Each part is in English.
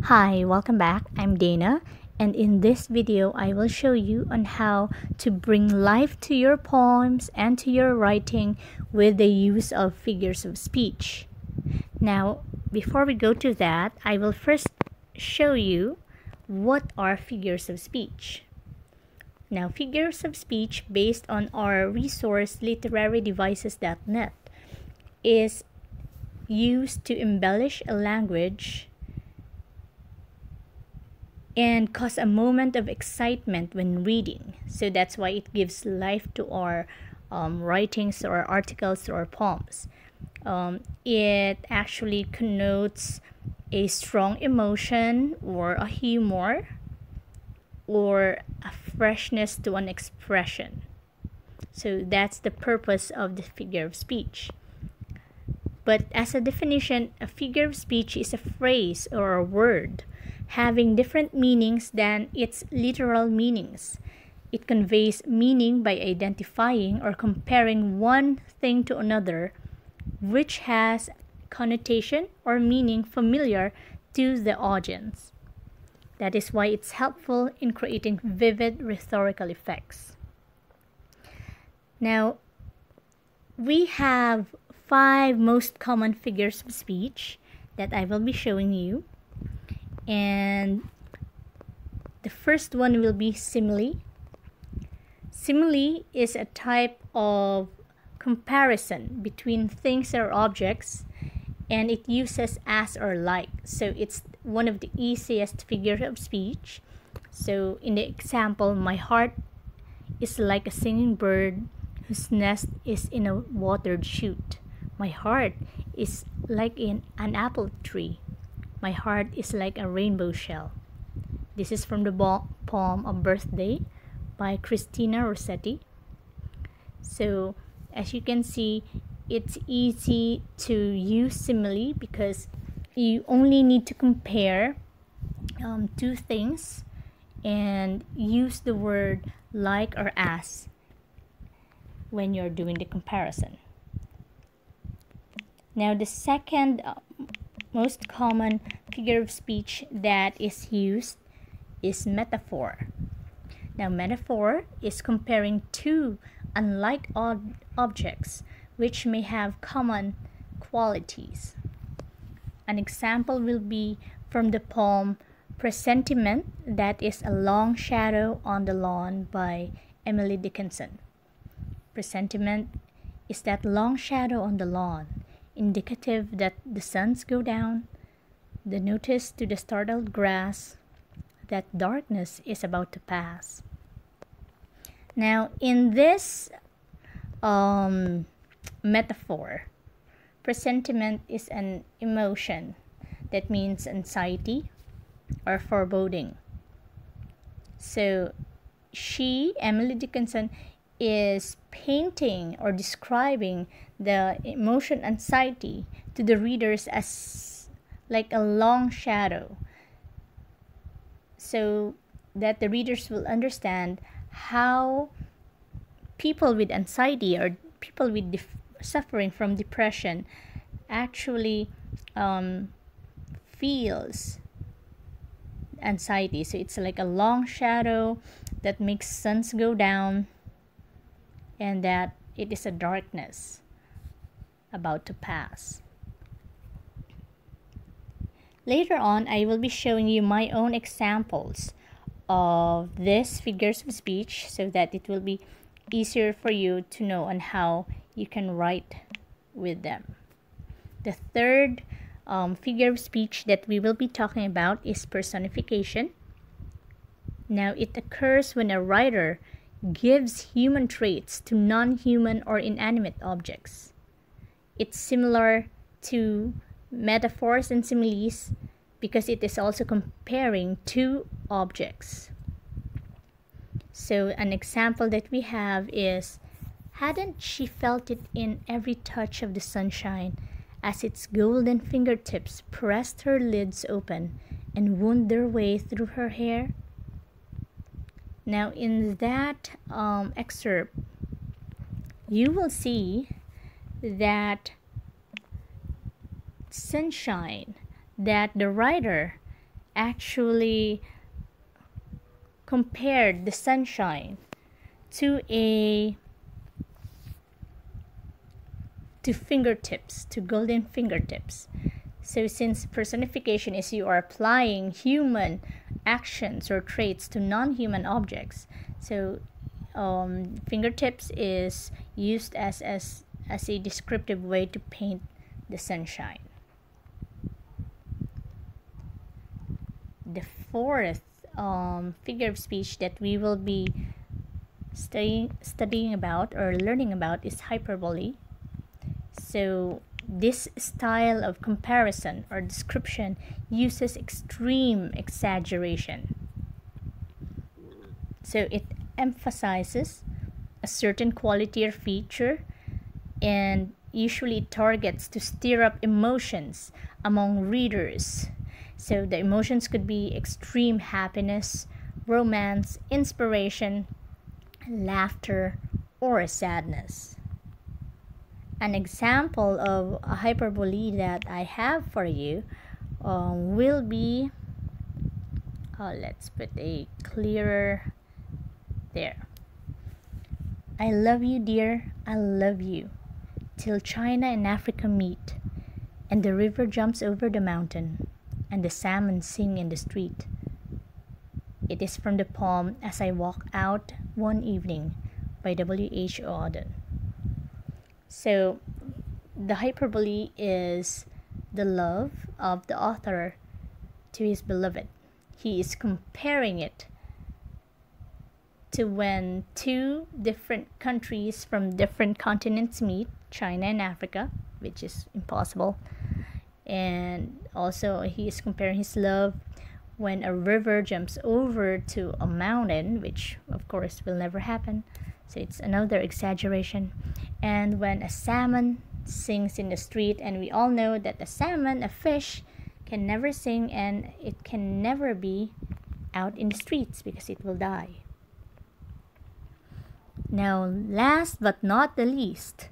Hi, welcome back. I'm Dana, and in this video I will show you on how to bring life to your poems and to your writing with the use of figures of speech. Now, before we go to that, I will first show you what are figures of speech. Now, figures of speech based on our resource literarydevices.net is used to embellish a language and cause a moment of excitement when reading. So that's why it gives life to our writings or articles or poems. It actually connotes a strong emotion or a humor or a freshness to an expression. So that's the purpose of the figure of speech. But as a definition, a figure of speech is a phrase or a word having different meanings than its literal meanings. It conveys meaning by identifying or comparing one thing to another, which has connotation or meaning familiar to the audience. That is why it's helpful in creating vivid rhetorical effects. Now, we have 5 most common figures of speech that I will be showing you. And the first one will be simile. Simile is a type of comparison between things or objects, and it uses as or like. So it's one of the easiest figures of speech. So in the example, my heart is like a singing bird whose nest is in a watered shoot. My heart is like an apple tree. My heart is like a rainbow shell. This is from the poem of Birthday by Christina Rossetti. So as you can see, it's easy to use simile because you only need to compare two things and use the word like or as when you're doing the comparison. Now the second most common figure of speech that is used is metaphor. Now metaphor is comparing two unlike objects which may have common qualities. An example will be from the poem Presentiment, that is A Long Shadow on the Lawn by Emily Dickinson. Presentiment is that long shadow on the lawn, indicative that the suns go down, the notice to the startled grass that darkness is about to pass. Now, in this metaphor, presentiment is an emotion that means anxiety or foreboding. So, Emily Dickinson, is painting or describing the emotion anxiety to the readers as like a long shadow, so that the readers will understand how people with anxiety or people with suffering from depression actually feels anxiety. So it's like a long shadow that makes suns go down, and that it is a darkness about to pass. Later on, I will be showing you my own examples of these figures of speech so that it will be easier for you to know on how you can write with them. The third figure of speech that we will be talking about is personification. Now, it occurs when a writer gives human traits to non-human or inanimate objects. It's similar to metaphors and similes because it is also comparing two objects. So an example that we have is, hadn't she felt it in every touch of the sunshine as its golden fingertips pressed her lids open and wound their way through her hair? Now in that excerpt, you will see that sunshine that the writer actually compared the sunshine to fingertips, to golden fingertips. So since personification is you are applying human actions or traits to non-human objects, so fingertips is used as a descriptive way to paint the sunshine. The fourth figure of speech that we will be studying about or learning about is hyperbole. So this style of comparison or description uses extreme exaggeration. So it emphasizes a certain quality or feature, and usually targets to stir up emotions among readers. So the emotions could be extreme happiness, romance, inspiration, laughter, or sadness. An example of a hyperbole that I have for you will be, let's put a clearer there. I love you, dear, I love you, till China and Africa meet, and the river jumps over the mountain, and the salmon sing in the street. It is from the poem As I Walk Out One Evening by W.H. Auden. So the hyperbole is the love of the author to his beloved. He is comparing it to when two different countries from different continents meet, China and Africa, which is impossible. And also he is comparing his love when a river jumps over to a mountain, which of course will never happen. So it's another exaggeration. And when a salmon sings in the street, and we all know that a salmon, a fish, can never sing and it can never be out in the streets because it will die. Now, last but not the least,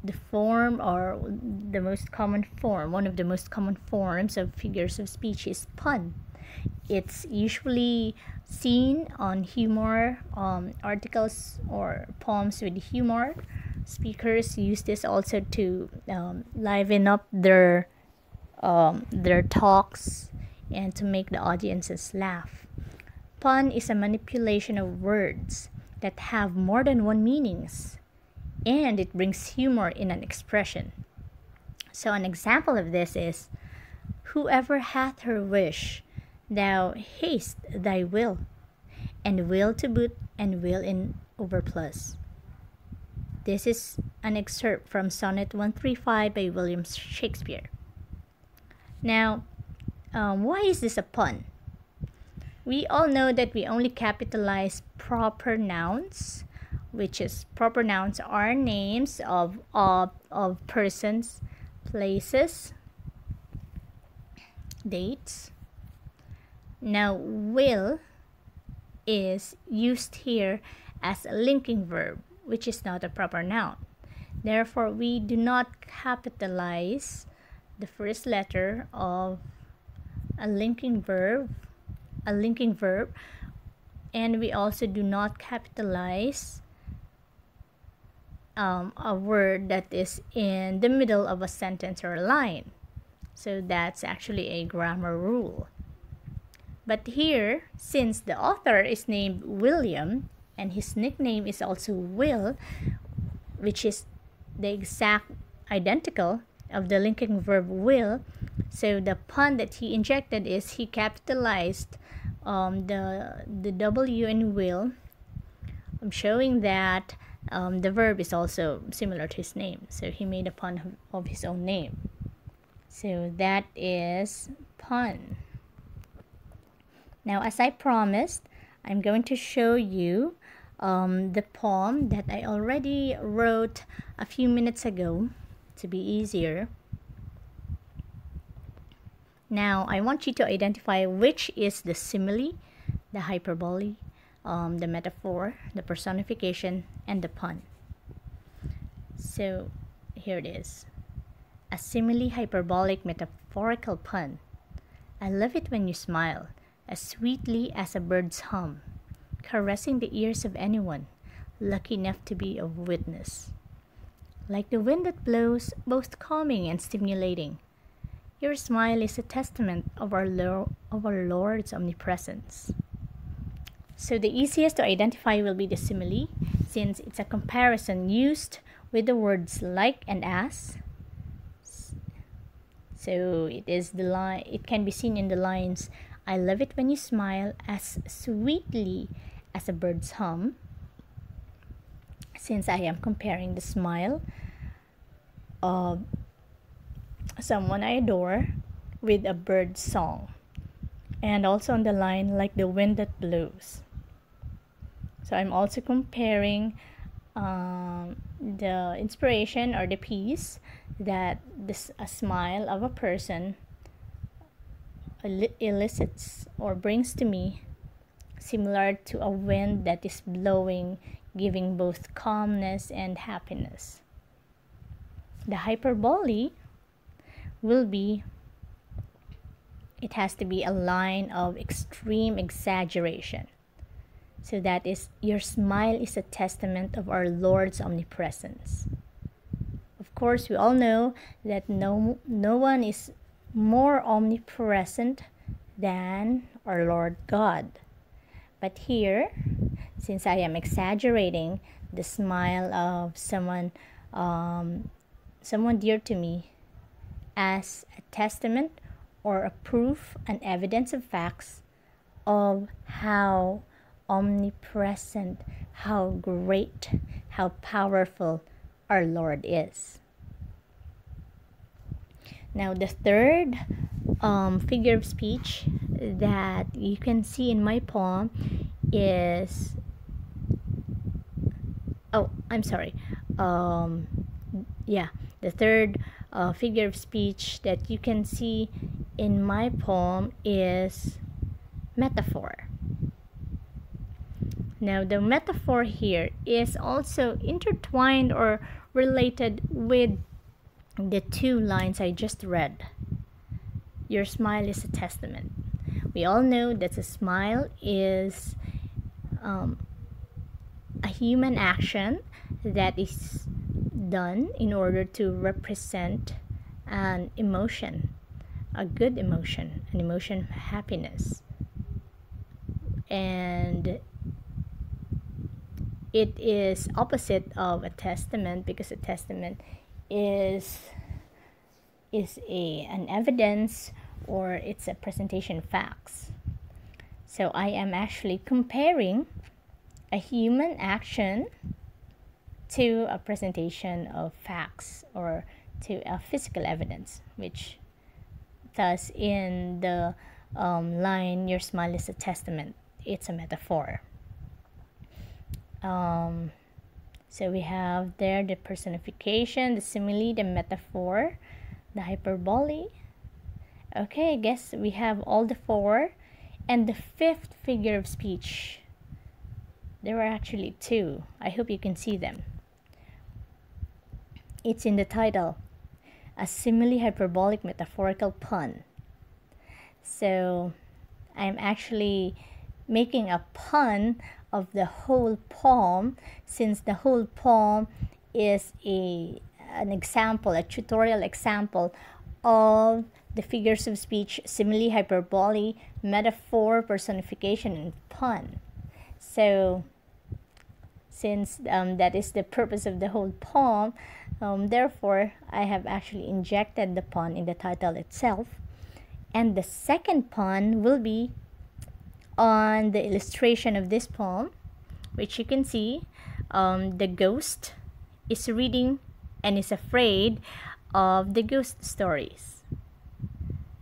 the form or the most common form, one of the most common forms of figures of speech is pun. It's usually seen on humor articles or poems with humor. Speakers use this also to liven up their talks and to make the audiences laugh. Pun is a manipulation of words that have more than one meanings, and it brings humor in an expression. So an example of this is, whoever hath her wish, thou haste thy will, and will to boot, and will in overplus. This is an excerpt from Sonnet 135 by William Shakespeare. Now, why is this a pun? We all know that we only capitalize proper nouns, which is proper nouns are names of persons, places, dates. Now, will is used here as a linking verb, which is not a proper noun. Therefore, we do not capitalize the first letter of a linking verb, and we also do not capitalize a word that is in the middle of a sentence or a line. So that's actually a grammar rule. But here, since the author is named William and his nickname is also Will, which is the exact identical of the linking verb will, so the pun that he injected is he capitalized the W in will, showing that the verb is also similar to his name. So he made a pun of his own name. So that is pun. Now, as I promised, I'm going to show you the poem that I already wrote a few minutes ago to be easier. Now, I want you to identify which is the simile, the hyperbole, the metaphor, the personification, and the pun. So, here it is. A simile hyperbolic metaphorical pun. I love it when you smile, as sweetly as a bird's hum, caressing the ears of anyone lucky enough to be a witness. Like the wind that blows, both calming and stimulating, your smile is a testament of our Lord's omnipresence. So the easiest to identify will be the simile, since it's a comparison used with the words like and as. So it can be seen in the lines, I love it when you smile as sweetly as a bird's hum, since I am comparing the smile of someone I adore with a bird's song. And also on the line, like the wind that blows. So I'm also comparing the inspiration or the piece that a smile of a person elicits or brings to me, similar to a wind that is blowing, giving both calmness and happiness. The hyperbole will be, it has to be a line of extreme exaggeration. So that is, your smile is a testament of our Lord's omnipresence. Of course, we all know that no one is more omnipresent than our Lord God. But here, since I am exaggerating the smile of someone dear to me as a testament or a proof and evidence of facts of how omnipresent, how great, how powerful our Lord is. Now the third figure of speech that you can see in my poem is, the third figure of speech that you can see in my poem is metaphor. Now the metaphor here is also intertwined or related with the two lines I just read. Your smile is a testament. We all know that a smile is a human action that is done in order to represent an emotion, a good emotion, an emotion of happiness. And it is opposite of a testament, because a testament is an evidence, or it's a presentation of facts. So I am actually comparing a human action to a presentation of facts, or to a physical evidence, which thus in the line, your smile is a testament, it's a metaphor. So we have there the personification, the simile, the metaphor, the hyperbole. Okay, I guess we have all the four. And the fifth figure of speech, there are actually two. I hope you can see them. It's in the title, a simile, hyperbolic, metaphorical pun. So I'm actually making a pun of the whole poem, since the whole poem is an example, a tutorial example of the figures of speech, simile, hyperbole, metaphor, personification, and pun. So since that is the purpose of the whole poem, therefore I have actually injected the pun in the title itself. And the second pun will be on the illustration of this poem, which you can see. The ghost is reading and is afraid of the ghost stories.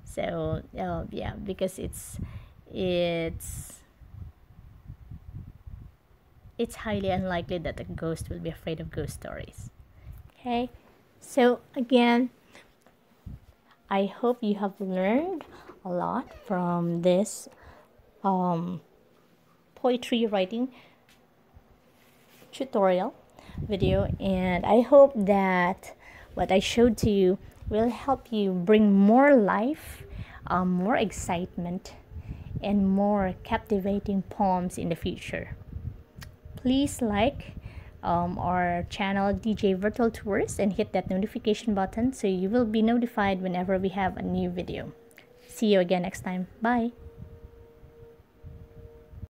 So yeah, because it's highly unlikely that a ghost will be afraid of ghost stories. Okay, so again, I hope you have learned a lot from this poetry writing tutorial video, and I hope that what I showed to you will help you bring more life more excitement and more captivating poems in the future. Please like our channel DJ Virtual Tours and hit that notification button so you will be notified whenever we have a new video. See you again next time. Bye.